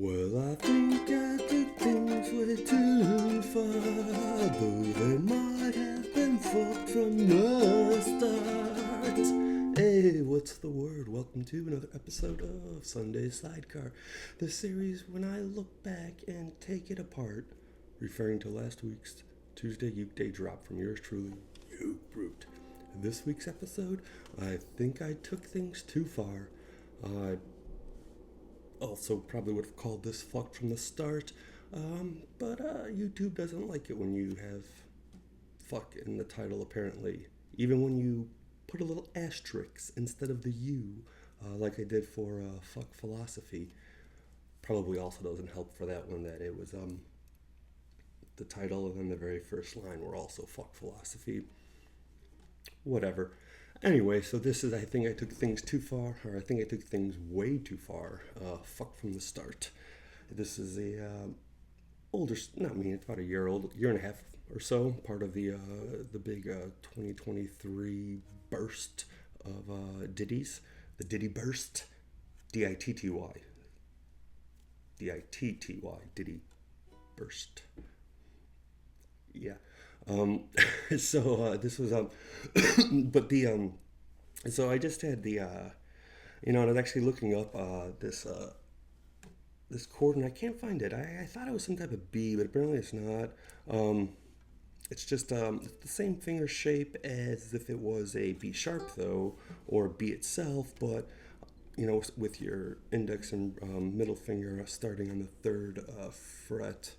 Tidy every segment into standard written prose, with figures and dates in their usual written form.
Well, I think I took things way too far, though they might have been fucked from the start. Hey, what's the word? Welcome to another episode of Sunday Sidecar, the series when I look back and take it apart, referring to last week's Tuesday Ukeday drop from yours truly, Uke Brute. This week's episode, I think I took things too far. Also probably would have called this fucked from the start, but YouTube doesn't like it when you have fuck in the title, apparently. Even when you put a little asterisk instead of the U, like I did for fuck philosophy. Probably also doesn't help for that one that it was the title and then the very first line were also fuck philosophy. Whatever. Anyway, so this is, I think I took things too far, or I think I took things way too far. Fuck from the start. This is a older, not me, it's about a year old, year and a half or so, part of the big 2023 burst of ditties, the Diddy burst, D-I-T-T-Y, D-I-T-T-Y, Diddy burst. Yeah. So this was but the so I just had the and I was actually looking up this chord and I can't find it. I thought it was some type of B, but apparently it's not. It's just it's the same finger shape as if it was a B sharp though, or B itself, but with your index and middle finger starting on the third fret.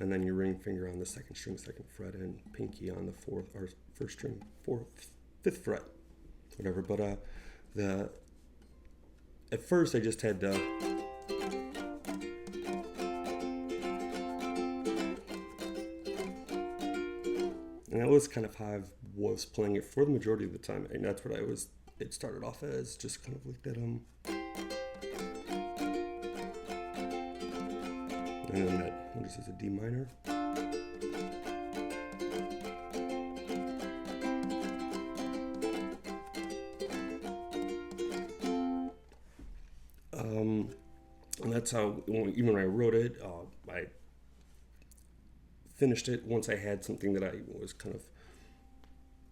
And then your ring finger on the second string, second fret, and pinky on the fourth or first string, fifth fret, whatever. But at first I just had and that was kind of how I was playing it for the majority of the time, and that's what it started off as, just kind of like that and then that, what is this, a D minor? And that's how, even when I wrote it, I finished it once I had something that I was kind of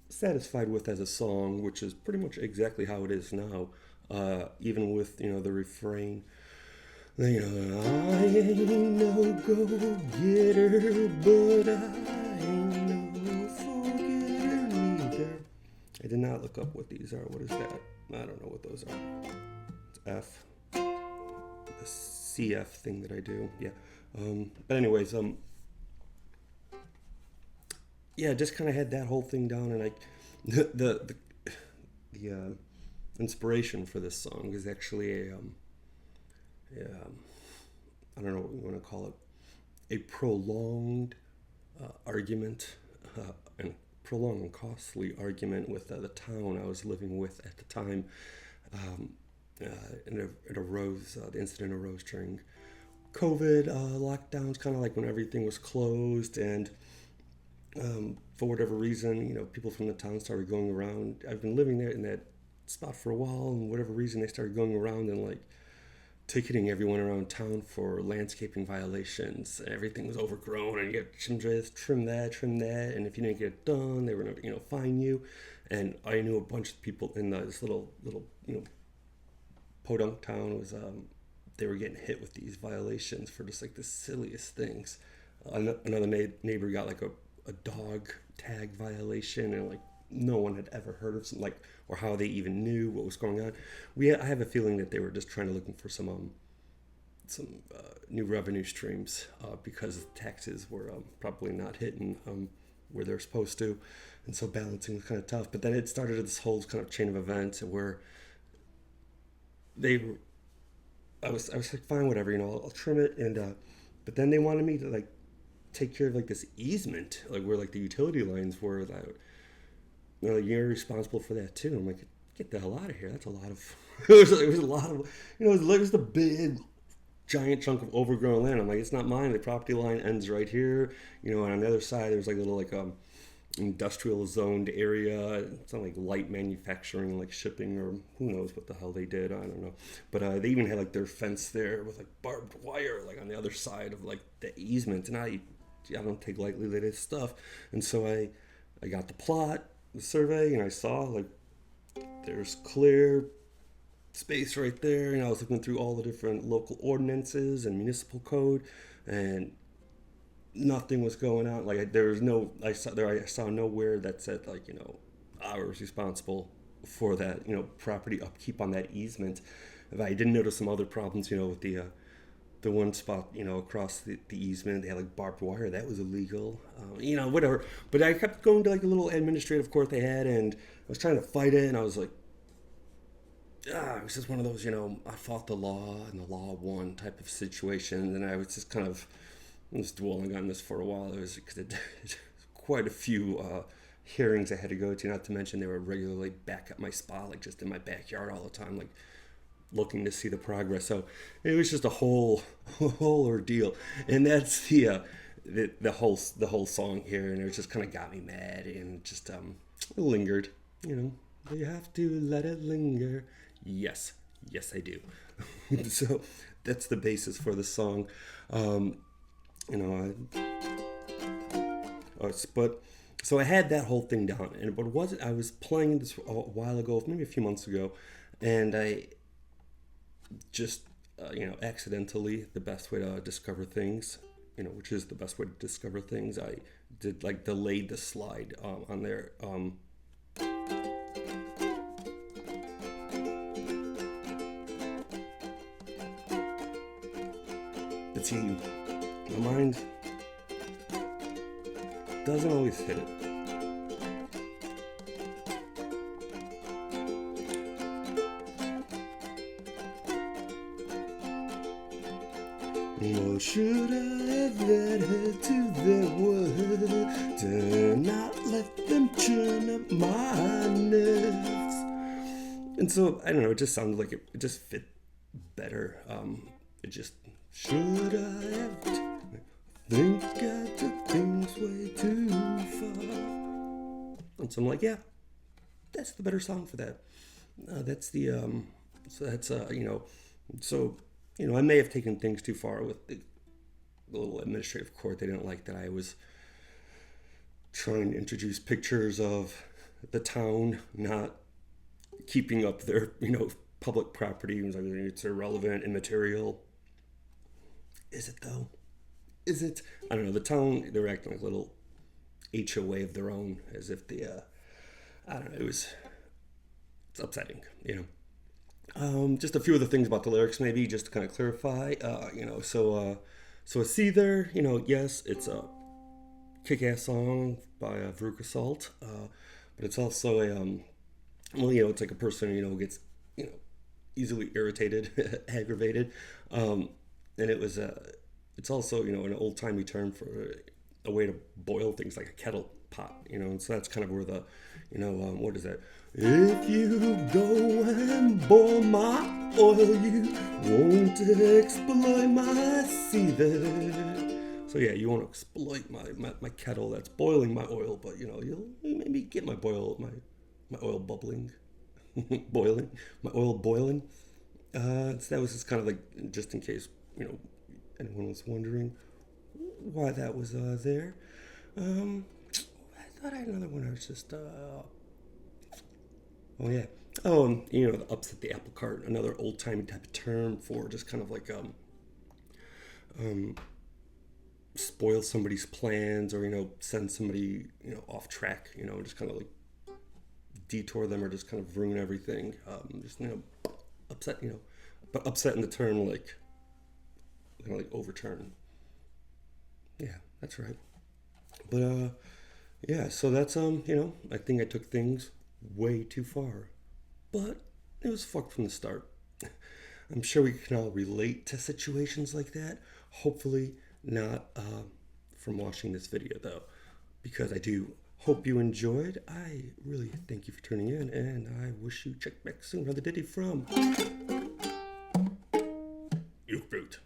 satisfied with as a song, which is pretty much exactly how it is now, even with, the refrain. I ain't no go-getter, but I ain't no forgetter neither. I did not look up what these are. What is that? I don't know what those are. It's F. The CF thing that I do. Yeah. But anyways, yeah, just kind of had that whole thing down, and the inspiration for this song is actually I don't know what you want to call it, a prolonged argument, and prolonged and costly argument with the town I was living with at the time. And it arose, the incident arose during COVID lockdowns, kind of like when everything was closed, and for whatever reason, people from the town started going around. I've been living there in that spot for a while, and whatever reason they started going around and like ticketing everyone around town for landscaping violations. Everything was overgrown, and you got trim this, trim that, and if you didn't get it done, they were gonna, fine you. And I knew a bunch of people in this little, podunk town was they were getting hit with these violations for just like the silliest things. Another neighbor got like a dog tag violation, and like no one had ever heard of something like, or how they even knew what was going on. I have a feeling that they were just looking for some new revenue streams because taxes were probably not hitting where they're supposed to, and so balancing was kind of tough. But then it started this whole kind of chain of events where I was like, fine, whatever, I'll trim it, and but then they wanted me to like take care of like this easement, like where like the utility lines were. That you're responsible for that too. I'm like, get the hell out of here. That's a lot of. it was a lot of. It was the big, giant chunk of overgrown land. I'm like, it's not mine. The property line ends right here. And on the other side, there's like little industrial zoned area. It's not like light manufacturing, like shipping, or who knows what the hell they did. I don't know. But they even had like their fence there with like barbed wire, like on the other side of like the easement. And I don't take lightly this stuff. And so I got the plot, the survey, and I saw like there's clear space right there. And I was looking through all the different local ordinances and municipal code, and nothing was going on. Like there was no, I saw nowhere that said like, I was responsible for that, property upkeep on that easement. If I didn't notice some other problems, with the one spot, across the easement, they had like barbed wire that was illegal, whatever. But I kept going to like a little administrative court they had, and I was trying to fight it, and I was like, it was just one of those, I fought the law and the law won type of situation, and I was just kind of, I was dwelling on this for a while. It was because it quite a few hearings I had to go to, not to mention they were regularly back at my spot, like just in my backyard all the time, like looking to see the progress. So it was just a whole ordeal, and that's the whole song here, and it just kind of got me mad, and just lingered. You have to let it linger. Yes, I do. So that's the basis for the song. But so I had that whole thing down, and but wasn't I was playing this a while ago, maybe a few months ago, and I just accidentally, the best way to discover things, which is the best way to discover things, I did like delayed the slide on there. But see, my mind doesn't always hit it. Or should I have led her to their word? Do not let them churn up my nerves. And so, I don't know, it just sounded like it just fit better. It just, should I have... I think I took things way too far. And so I'm like, yeah, that's the better song for that. That's the, I may have taken things too far with the little administrative court. They didn't like that I was trying to introduce pictures of the town not keeping up their, public property. It was like, it's irrelevant, immaterial. Is it though? Is it? I don't know. The town, they were acting like a little HOA of their own, as if the, I don't know, it's upsetting, Just a few of the things about the lyrics, maybe, just to kind of clarify, so a Seether, yes, it's a kick-ass song by Veruca Salt, but it's also a, it's like a person, who gets, easily irritated, aggravated, and it was, it's also, an old-timey term for a way to boil things, like a kettle pot, and so that's kind of where the, what is that? If you go and boil my oil, you won't exploit my seether. So yeah, you won't exploit my kettle that's boiling my oil, but you'll maybe get my oil bubbling, boiling, my oil boiling. So that was just kind of like, just in case, anyone was wondering why that was there. I thought I had another one. I was just oh yeah. The upset the apple cart, another old-timey type of term for just kind of like spoil somebody's plans, or send somebody off track, just kind of like detour them, or just kind of ruin everything. Just upset, but upset in the term like kind of like overturn. Yeah, that's right. But yeah, so that's I think I took things way too far, but it was fucked from the start. I'm sure we can all relate to situations like that. Hopefully not from watching this video though, because I do hope you enjoyed. I really thank you for tuning in, and I wish you check back soon. Another ditty from Uke Brute.